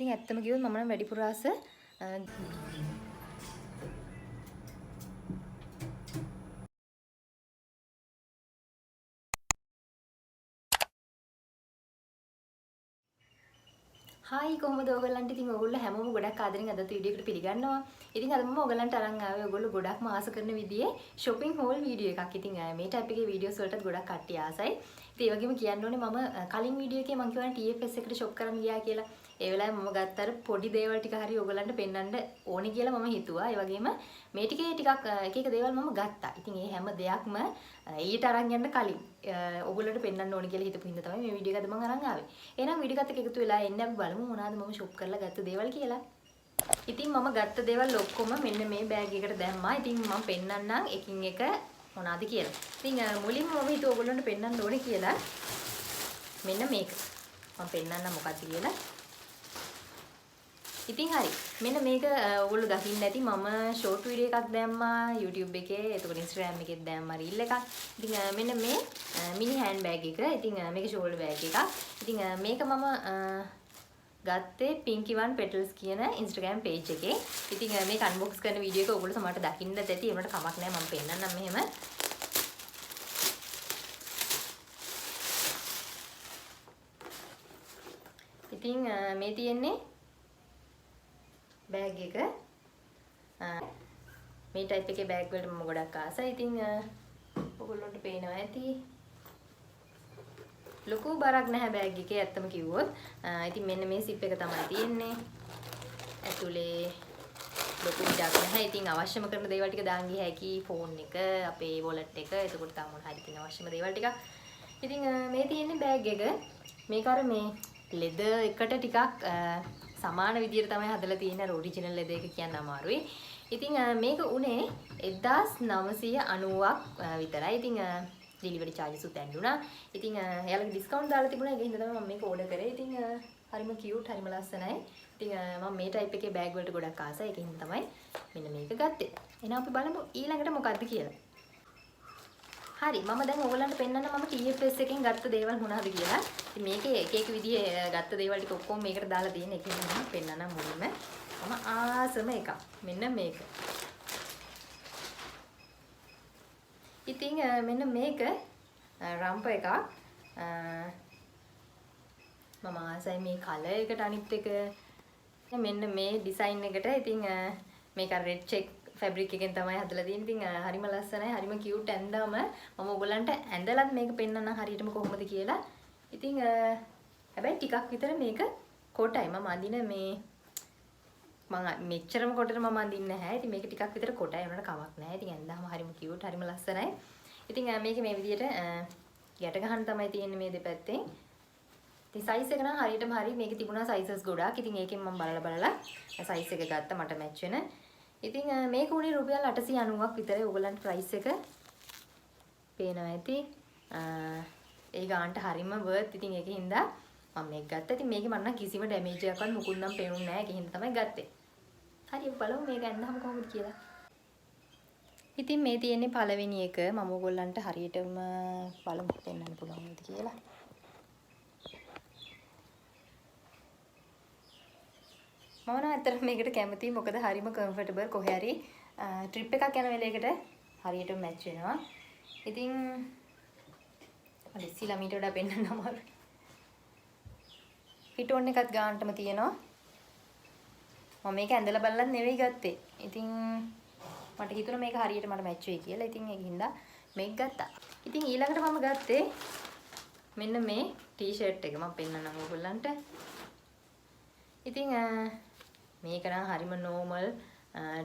ඉතින් ඇත්තම කිව්වොත් මම නම් වැඩිපුර ආස හායි කොහොමද ඔයගොල්ලන්ට? ඉතින් ඔයගොල්ලෝ හැමෝම ගොඩක් ආදරෙන් අදත් වීඩියෝ එකට පිළිගන්නවා. ඉතින් අද මම ඔයගොල්ලන්ට අරන් ආවේ ඔයගොල්ලෝ ගොඩක්ම ආස කරන විදිහේ shopping haul වීඩියෝ එකක්. ඉතින් මේ type එකේ වීඩියෝස් වලටත් ගොඩක් කට්ටිය ආසයි. ඉතින් ඒ වගේම කියන්න ඕනේ මම කලින් වීඩියෝ එකේ මම කියවනේ TFS එකට shop කරන්න ගියා කියලා. ඒ වෙලාවේ මම ගත්ත අර පොඩි දේවල් ටික හරි ඔයගොල්ලන්ට පෙන්වන්න ඕනේ කියලා මම හිතුවා. ඒ වගේම මේ ටිකේ ටිකක් එක එක දේවල් මම ගත්තා. ඉතින් මේ හැම දෙයක්ම ඊට අරන් යන්න කලින් ඔයගොල්ලන්ට පෙන්වන්න ඕනේ කියලා හිතපු හින්දා තමයි මේ වීඩියෝ එක අද මම අරන් ආවේ. එහෙනම් වීඩියෝ එකත් එක්ක එකතු වෙලා එන්න අපි බලමු මොනවද මම shop කරලා ගත්ත දේවල් කියලා. ඉතින් මම ගත්ත දේවල් ඔක්කොම මෙන්න මේ බෑග් එකට දැම්මා. ඉතින් මම පෙන්වන්නම් එකින් එක මොනවද කියලා. ඉතින් මුලින්ම මම හිතුවා ඔයගොල්ලන්ට පෙන්වන්න ඕනේ කියලා. මෙන්න මේක. මම පෙන්වන්නම් මොකක්ද කියලා. ඉතින් හරි. මෙන්න මේක ඔයගොල්ලෝ දකින්න ඇති මම ෂෝට් වීඩියෝ එකක් දැම්මා YouTube එකේ. එතකොට Instagram එකේ දැම්මා reel එකක්. ඉතින් මෙන්න මේ මිනි හෑන්ඩ් බෑග් එක. ඉතින් මේක ෂෝල්ඩර් බෑග් එකක්. ඉතින් මේක මම ගත්තේ Pinky One Petals කියන Instagram page එකේ. ඉතින් මේක unbox කරන වීඩියෝ එක ඔයගොල්ලෝ සමහරට දකින්නත් ඇති. ඒකට කමක් නැහැ මම පෙන්නන්නම් මෙහෙම. ඉතින් මේ තියෙන්නේ බෑග් එක. මේ ටයිප් එකේ බෑග් වලට මම ගොඩක් ආසයි. ඉතින් ඔයගොල්ලන්ට පේනවා ඇති. ලොකු බරක් නැහැ බෑග් එකේ ඇත්තම කිව්වොත්. ඉතින් මෙන්න මේ සිප් එක තමයි තියෙන්නේ. ඇතුලේ ලොකු ඉඩක් නැහැ. ඉතින් අවශ්‍යම කරන දේවල් ටික දාන් ගිය හැකි ෆෝන් එක, අපේ වොලට් එක, එතකොට තව මොන හරි තියෙන අවශ්‍යම දේවල් ටික. ඉතින් මේ තියෙන්නේ බෑග් එක. මේක අර මේ ලෙදර් එකට ටිකක් සමාන විදියට තමයි හදලා තියෙන්නේ. අර ඔරිජිනල් ලෙදර් එක කියන්න අමාරුයි. ඉතින් මේක උනේ 1990ක් විතරයි. ඉතින් ඩෙලිවරි charges උත් ඇඳුණා. ඉතින් එයාලගේ ඩිස්කවුන්ට් දාලා තිබුණා. ඒක හින්දා තමයි මම මේක ඕඩර් කරේ. ඉතින් හරිම කියුට්, හරිම ලස්සනයි. ඉතින් මම මේ ටයිප් එකේ බෑග් වලට ගොඩක් ආසයි. ඒකින් තමයි මෙන්න මේක ගත්තේ. එහෙනම් අපි බලමු ඊළඟට මොකක්ද කියලා. හරි මම දැන් ඔයගලන්ට පෙන්නන්න මම TFS එකෙන් ගත්ත දේවල් මොනවද කියලා. ඉතින් මේකේ එක එක විදිහේ ගත්ත දේවල් ටික ඔක්කොම මේකට දාලා තියෙන එක මම පෙන්නන්නම් මුලින්ම. මම ආසම එකක්. මෙන්න මේක. ඉතින් මෙන්න මේක රම්ප එකක්. මම ආසයි මේ කලර් එකට අනිත් එක. මෙන්න මේ ඩිසයින් එකට. ඉතින් මේක රෙඩ් චෙක් ෆැබ්‍රික් එකෙන් තමයි හදලා තියෙන්නේ. ඉතින් හරිම ලස්සනයි, හරිම කියුට්. ඇඳාම මම ඔයගලන්ට ඇඳලත් මේක පෙන්නන්න හරියටම කොහොමද කියලා. ඉතින් හැබැයි ටිකක් විතර මේක කොටයි. මම අඳින මේ මම මෙච්චරම කොටට මම අඳින්නේ නැහැ. ඉතින් මේක ටිකක් විතර කොටයි උනට කමක් නැහැ. ඉතින් ඇඳාම හරිම කියුට්, හරිම ලස්සනයි. ඉතින් මේක මේ විදිහට ගැට ගහන්න තමයි තියෙන්නේ මේ දෙපැත්තෙන්. ඉතින් සයිස් එක නම් හරියටම හරි. මේකේ තිබුණා සයිසස් ගොඩාක්. ඉතින් ඒකෙන් මම බලලා සයිස් එක ගත්තා මට මැච් වෙන. ඉතින් මේක උනේ රුපියල් 890ක් විතරයි. ඔයගලන්ට ප්‍රයිස් එක පේනවා ඇති. ඒ ගානට හරිම වර්ත්. ඉතින් ඒකින්ද මම මේක ගත්තා. ඉතින් මේකේ මට නම් කිසිම ඩැමේජ් එකක්වත් මුකුත් නම් පේනුනේ නැහැ. ඒකින්ද තමයි ගත්තේ. හරි අපි බලමු මේක ඇඳහම කොහොමද කියලා. ඉතින් මේ තියෙන්නේ පළවෙනි එක. මම ඔයගොල්ලන්ට හරියටම බලමු පෙන්වන්න පුළුවන් නේද කියලා. මම නම් ඇත්තටම මේකට කැමතියි. මොකද හරිම කම්ෆර්ටබල්. කොහේ හරි ට්‍රිප් එකක් යන වෙලේකට හරියටම මැච් වෙනවා. ඉතින් අලිසි ළමීට වඩා පෙන්වන්න අමාරුයි. පිටෝන් එකත් ගානටම තියෙනවා. මම මේක ඇඳලා බලලත් නෙවෙයි ගත්තේ. ඉතින් මට හිතුණා මේක හරියට මට මැච් වෙයි කියලා. ඉතින් ඒකින්ද මේක ගත්තා. ඉතින් ඊළඟට මම ගත්තේ මෙන්න මේ ටී-ෂර්ට් එක. මම පෙන්නන්නම් ඔයගොල්ලන්ට. ඉතින් මේක නම් හරිම නෝමල්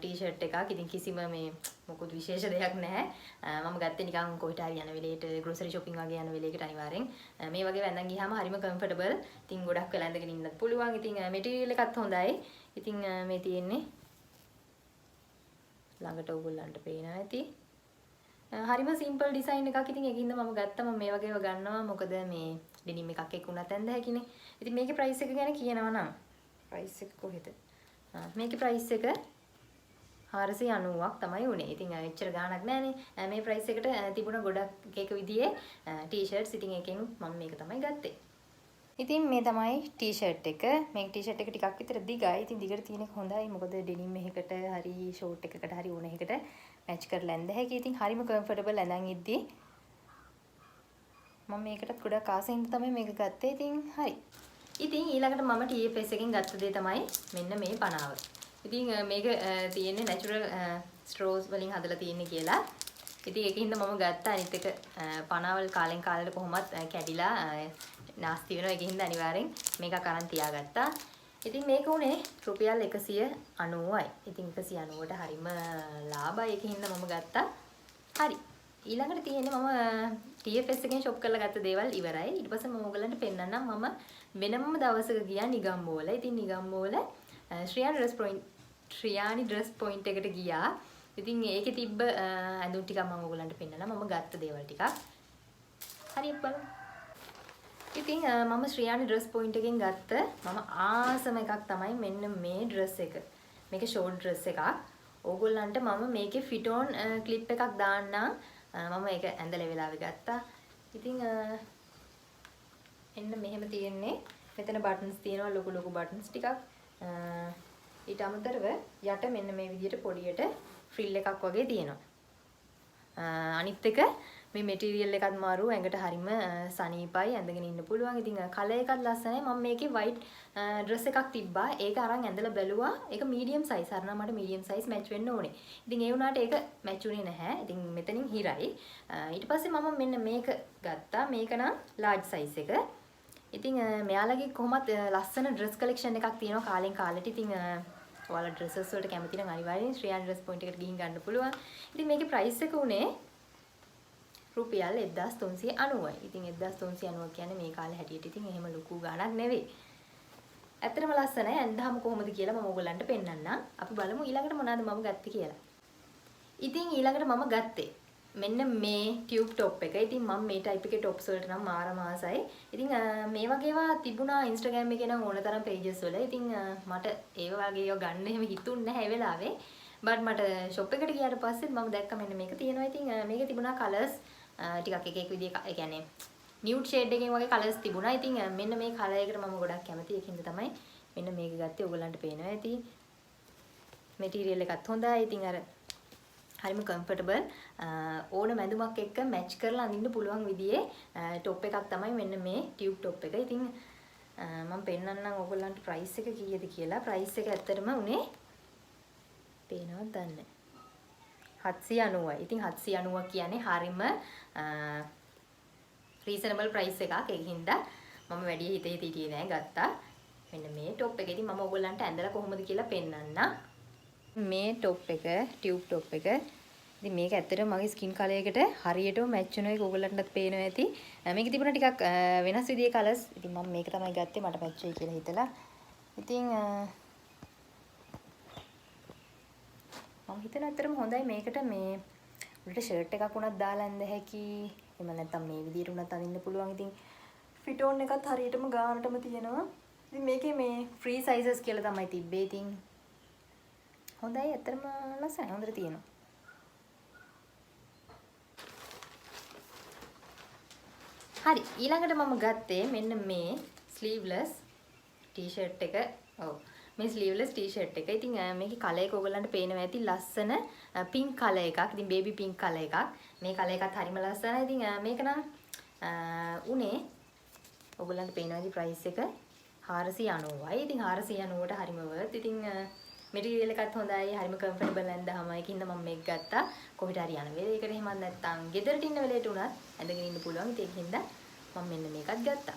ටී-ෂර්ට් එකක්. ඉතින් කිසිම මේ මොකුත් විශේෂ දෙයක් නැහැ. මම ගත්තේ නිකන් කොහෙට හරි යන වෙලේට ග්‍රොසරි shopping වගේ යන වෙලේකට අනිවාර්යෙන් මේ වගේ වැඳන් ගියාම හරිම කම්ෆර්ටබල්. ඉතින් ගොඩක් වෙලා ඉඳගෙන ඉන්නත් පුළුවන්. ඉතින් මැටීරියල් එකත් හොඳයි. ඉතින් මේ තියෙන්නේ ළඟට ඔයගොල්ලන්ට පේනවා ඇති. හරිම සිම්පල් ඩිසයින් එකක්. ඉතින් ඒකින්ද මම ගත්තා. මම මේ වගේව ගන්නවා. මොකද මේ ඩෙනිම් එකක් එක්ක උනත් ඇඳ හැකිනේ. ඉතින් මේකේ ප්‍රයිස් එක ගැන කියනවා නම් ප්‍රයිස් එක කොහෙද? මේකේ ප්‍රයිස් එක 490ක් තමයි උනේ. ඉතින් එච්චර ගාණක් නෑනේ. මේ ප්‍රයිස් එකට තිබුණ ගොඩක් එක විදිහේ ටී-ෂර්ට්ස්. ඉතින් ඒකෙන් මම මේක තමයි ගත්තේ. ඉතින් මේ තමයි ටී-ෂර්ට් එක. මේ ටී-ෂර්ට් එක ටිකක් විතර දිගයි. ඉතින් දිගට තියෙන එක හොඳයි. මොකද ඩෙනිම් එකකට හරි ෂෝට් එකකට හරි ඕන එකකට මැච් කරලා ඇඳ හැකියි. ඉතින් හරිම කම්ෆර්ටබල් ඇඳන් ඉද්දි. මම මේකටත් ගොඩක් ආසෙන් තමයි මේක ගත්තේ. ඉතින් හරි. ඉතින් ඊළඟට මම TFS එකෙන් ගත්ත දේ තමයි මෙන්න මේ පනාව. ඉතින් මේක තියෙන්නේ නැචරල් ස්ට්‍රෝස් වලින් හදලා තියෙන්නේ කියලා. ඉතින් ඒකින්ද මම ගත්තා. අනිත් එක පනාවල් කාලෙන් කාලෙට කොහොමත් කැඩිලා නාස්ති වෙනවා. ඒකින්ද අනිවාර්යෙන් මේක අරන් තියාගත්තා. ඉතින් මේක උනේ රුපියල් 190යි. ඉතින් 190ට හරිම ලාභයි. ඒකින්ද මම ගත්තා. හරි. ඊළඟට තියෙන්නේ මම TFS එකෙන් shop කරලා ගත්ත දේවල් ඉවරයි. ඊට පස්සේ මම ඔයගලන්ට පෙන්නන්නම් මම වෙනම දවසක ගියා නිගම්බෝ වල. ඉතින් නිගම්බෝ වල ශ්‍රියානි ඩ්‍රස් පොයින්ට් එකට ගියා. ඉතින් ඒකේ තිබ්බ ඇඳුම් ටිකක් මම ඔයගලන්ට පෙන්නන්නම්. මම ගත්ත දේවල් ටිකක්. හරි බලමු. ඉතින් මම ශ්‍රියානි ඩ්‍රස් පොයින්ට් එකෙන් ගත්ත මම ආසම එකක් තමයි මෙන්න මේ ඩ්‍රස් එක. මේක ෂෝට් ඩ්‍රස් එකක්. ඕගොල්ලන්ට මම මේකේ ෆිට් ඔන් ක්ලිප් එකක් දාන්නම්. මම ඒක ඇඳලා වෙලාවෙ ගත්තා. ඉතින් එන්න මෙහෙම තියෙන්නේ. මෙතන බටන්ස් තියෙනවා ලොකු ලොකු බටන්ස් ටිකක්. ඊට අමතරව යට මෙන්න මේ විදිහට පොඩියට ෆ්‍රිල් එකක් වගේ තියෙනවා. අනිත් එක මේ මැටීරියල් එකත් මාරු ඇඟට හරිම සනීපයි ඇඳගෙන ඉන්න පුළුවන්. ඉතින් කලර් එකත් ලස්සනයි. මම මේකේ white dress එකක් තිබ්බා. ඒක අරන් ඇඳලා බැලුවා. ඒක medium size. අර නම් මට medium size match වෙන්න ඕනේ. ඉතින් ඒ වුණාට ඒක match උනේ නැහැ. ඉතින් මෙතනින් හිරයි. ඊට පස්සේ මම මෙන්න මේක ගත්තා. මේක නම් large size එක. ඉතින් මෙයාලගේ කොහොමත් ලස්සන dress collection එකක් තියෙනවා කාලෙන් කාලෙට. ඉතින් ඔයාලා dresses වලට කැමති නම් අනිවාර්යෙන් ශ්‍රියානි dress point එකට ගිහින් ගන්න පුළුවන්. ඉතින් මේකේ price එක උනේ රුපියල් 1390යි. ඉතින් 1390 කියන්නේ මේ කාලේ හැටියට ඉතින් එහෙම ලොකු ගාණක් නෙවෙයි. ඇත්තටම ලස්සනයි. ඇඳහම කොහොමද කියලා මම ඔයගලන්ට පෙන්නන්නම්. අපි බලමු ඊළඟට මොනවද මම ගත්තේ කියලා. ඉතින් ඊළඟට මම ගත්තේ මෙන්න මේ ටියුබ් টොප් එක. ඉතින් මම මේ ටයිප් එකේ টොප්ස් වලට නම් මාරම ආසයි. ඉතින් මේ වගේ ඒවා තිබුණා Instagram එකේ නම් ඕන තරම් pages වල. ඉතින් මට ඒ වගේ ඒවා ගන්න එහෙම හිතුන්නේ නැහැ ඒ වෙලාවේ. බට් මට shop එකට ගියාට පස්සේ මම දැක්කා මෙන්න මේක තියෙනවා. ඉතින් මේකේ තිබුණා colors ටිකක් එක එක විදිහක ඒ කියන්නේ නියුඩ් ෂේඩ් එකකින් වගේ කලර්ස් තිබුණා. ඉතින් මෙන්න මේ කලර් එකට මම ගොඩක් කැමතියි. ඒකින්ද තමයි මෙන්න මේක ගත්තේ. ඔයගලන්ට පේනවා ඇති. මැටීරියල් එකත් හොඳයි. ඉතින් අර හරිම කම්ෆර්ටබල් ඕන මැදුමක් එක්ක මැච් කරලා අඳින්න පුළුවන් විදිහේ টොප් එකක් තමයි මෙන්න මේ ටියුබ් টොප් එක. ඉතින් මම පෙන්නන්නම් ඔයගලන්ට ප්‍රයිස් එක කීයද කියලා. ප්‍රයිස් එක ඇත්තටම උනේ පේනවද දන්නේ 790යි. ඉතින් 790 කියන්නේ හරිම රීසනබල් ප්‍රයිස් එකක්. ඒකින්ද මම වැඩි හිතේ හිටියේ නෑ ගත්තා. මෙන්න මේ টොප් එක. ඉතින් මම ඔයගොල්ලන්ට ඇඳලා කොහොමද කියලා පෙන්නන්නම්. මේ টොප් එක ටියුබ් টොප් එක. ඉතින් මේක ඇත්තටම මගේ ස්කින් කලර් එකට හරියටම මැච් වෙන එක ඔයගොල්ලන්ටත් පේනවා ඇති. මේකේ තිබුණා ටිකක් වෙනස් විදිහේ කලර්ස්. ඉතින් මම මේක තමයි ගත්තේ මට මැච් වෙයි කියලා හිතලා. ඉතින් මම හිතන අතරම හොඳයි මේකට මේ උඩට ෂර්ට් එකක් උනත් දාලා ඇඳ හැකි. එහෙම නැත්නම් මේ විදිහට උනත් අඳින්න පුළුවන්. ඉතින් ෆිට් ඔන් එකත් හරියටම ගානටම තියෙනවා. ඉතින් මේකේ මේ ෆ්‍රී සයිසස් කියලා තමයි තිබ්බේ. ඉතින් හොඳයි ඇත්තටම ලස්සනයි. හොඳට තියෙනවා. හරි ඊළඟට මම ගත්තේ මෙන්න මේ ස්ලීව්ලස් ටී-ෂර්ට් එක. ඔව් මේ ස්ලීව්ලස් ටී-ෂර්ට් එක. ඉතින් මේකේ කලර් එක ඔයගලන්ට පේනවා ඇති ලස්සන පින්ක් කලර් එකක්. ඉතින් බේබි පින්ක් කලර් එකක්. මේ කලර් එකත් හරිම ලස්සනයි. ඉතින් මේක නම් උනේ ඔයගලන්ට පේනවා ඇති ප්‍රයිස් එක 490යි. ඉතින් 490ට හරිම worth. ඉතින් මැටීරියල් එකත් හොඳයි. හරිම කම්ෆර්ටබල් ඇඳහම. ඒකින්ද මම මේක ගත්තා. කොහෙට හරි යන වෙලේකට එහෙමත් නැත්නම් ගෙදරට ඉන්න වෙලේට උනත් ඇඳගෙන ඉන්න පුළුවන්. ඒකින්ද මම මෙන්න මේකත් ගත්තා.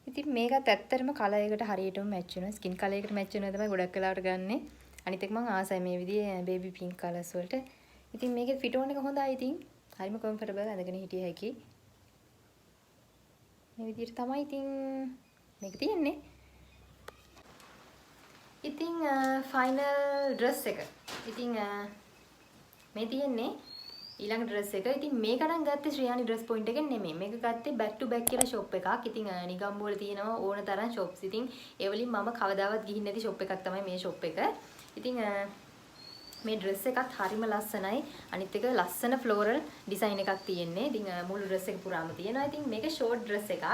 ඉතින් මේකත් ඇත්තටම කලර් එකට හරියටම මැච් වෙනවා. ස්කින් කලර් එකට මැච් වෙනවා තමයි ගොඩක් වෙලාවට ගන්නෙ. අනිත් එක මම ආසයි මේ විදිහේ බේබි පින්ක් කලර්ස් වලට. ඉතින් මේකේ ෆිට් ඔන් එක හොඳයි. ඉතින් හරිම කම්ෆර්ටබල් ඇඳගෙන හිටිය හැකි. මේ විදිහට තමයි ඉතින් මේක තියෙන්නේ. ඉතින් ෆයිනල් ඩ්‍රස් එක. ඉතින් මේ තියෙන්නේ ඊළඟ ඩ්‍රස් එක. ඉතින් මේක නම් ගත්තේ ශ්‍රියානි ඩ්‍රස් පොයින්ට් එකෙන් නෙමෙයි. මේක ගත්තේ back to back කියලා shop එකක්. ඉතින් නිගම්බෝ වල තියෙනවා ඕන තරම් shops. ඉතින් ඒ වලින් මම කවදාවත් ගිහින් නැති shop එකක් තමයි මේ shop එක. ඉතින් මේ ඩ්‍රෙස් එකත් හරිම ලස්සනයි. අනිත් එක ලස්සන ෆ්ලෝරල් ඩිසයින් එකක් තියෙන්නේ. ඉතින් මුළු ඩ්‍රෙස් එක පුරාම තියෙනවා. ඉතින් මේක ෂෝට් ඩ්‍රෙස් එකක්.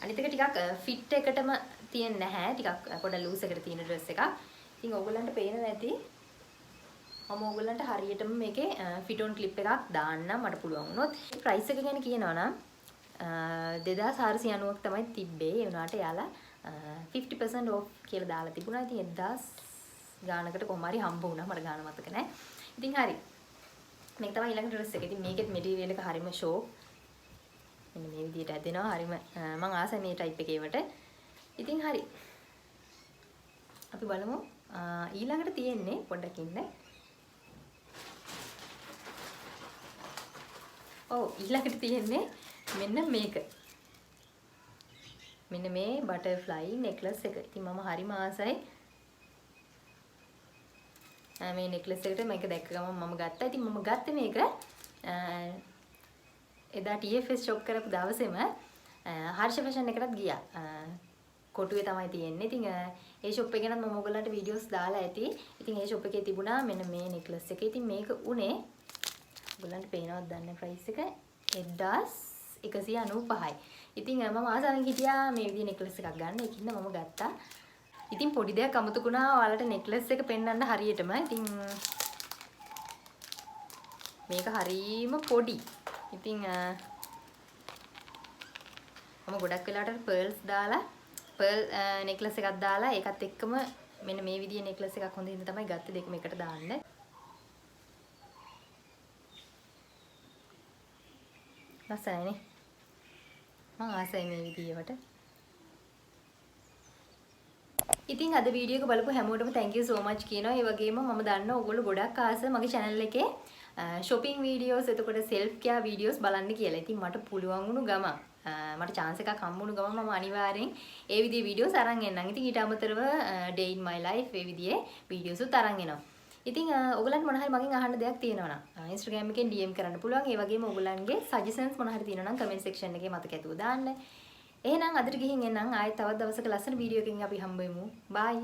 අනිත් එක ටිකක් ෆිට් එකටම තියෙන්නේ නැහැ. ටිකක් පොඩ ලූස් එකට තියෙන ඩ්‍රෙස් එකක්. ඉතින් ඕගොල්ලන්ට පේනවා ඇති. මම ඕගොල්ලන්ට හරියටම මේකේ ෆිට ඔන් ක්ලිප් එකක් දාන්නම් මට පුළුවන් වුණොත්. ප්‍රයිස් එක ගැන කියනවා නම් 2490ක් තමයි තිබ්බේ. ඒ වුණාට යාලා 50% off කියලා දාලා තිබුණා. ඉතින් 1000 ගානකට කොහොම හරි හම්බ වුණා. මට ගාන මතක නැහැ. ඉතින් හරි. මේක තමයි ඊළඟ ඩ්‍රෙස් එක. ඉතින් මේකෙත් මැටීරියල් එක හරිම ෂෝ. මෙන්න මේ විදිහට ඇදෙනවා. හරිම මම ආසයි මේ ටයිප් එකේවට. ඉතින් හරි. අපි බලමු ඊළඟට තියෙන්නේ පොඩ්ඩක් ඉන්න. ඔව් ඊළඟට තියෙන්නේ මෙන්න මේක. මෙන්න මේ බටර්ෆ්ලයි නෙක්ලස් එක. ඉතින් මම හරිම ආසයි. මේ නෙක්ලස් එකට මේක දැක්ක ගමන් මම ගත්තා. ඉතින් මම ගත්තේ මේක එදා TFS ෂොප් කරපු දවසේම හර්ෂ ෆැෂන් එකටත් ගියා. කොටුවේ තමයි තියෙන්නේ. ඉතින් ඒ ෂොප් එකේ නම් මම ඔයගලන්ට වීඩියෝස් දාලා ඇති. ඉතින් ඒ ෂොප් එකේ තිබුණා මෙන්න මේ නෙක්ලස් එක. ඉතින් මේක උනේ ඔයගලන්ට පේනවද දන්නේ ප්‍රයිස් එක 1195යි. ඉතින් මම ආසාවෙන් හිටියා මේ විදිහේ නෙක්ලස් එකක් ගන්න. ඒකින්ද මම ගත්තා. ඉතින් පොඩි දෙයක් අමුතුකුණා ඔයාලට නෙක්ලස් එක පෙන්වන්න හරියටම. ඉතින් මේක හරීම පොඩි. ඉතින් මම ගොඩක් වෙලාවට පර්ල්ස් දාලා පර්ල් නෙක්ලස් එකක් දාලා ඒකත් එක්කම මෙන්න මේ විදිහේ නෙක්ලස් එකක් හොඳින් තමයි ගත්තේ. දෙකම එකට දාන්න. ලස්සනයිනේ. මම ආසයි මේ විදිහට. ඉතින් අද වීඩියෝ එක බලපු හැමෝටම thank you so much කියනවා. ඒ වගේම මම දන්නවා ඔයගොල්ලෝ ගොඩක් ආස මගේ channel එකේ shopping videos එතකොට self care videos බලන්න කියලා. ඉතින් මට පුළුවන් වුණු ගමන් මට chance එකක් හම්බුණු ගමන් මම අනිවාර්යෙන් ඒ විදිහේ videos අරන් එන්නම්. ඉතින් ඊට අමතරව day in my life ඒ විදිහේ videos උත් අරන් එනවා. ඉතින් ඔයගලන්ට මොන හරි මගෙන් අහන්න දෙයක් තියෙනවා නම් Instagram එකෙන් DM කරන්න පුළුවන්. ඒ වගේම ඔයගලන්ගේ suggestions මොන හරි තියෙනවා නම් comment section එකේ මතක ඇතුව දාන්න. එහෙනම් අදට ගිහින් එන්නම්. ආයෙත් තවත් දවසක ලස්සන වීඩියෝ එකකින් අපි හම්බ වෙමු. bye.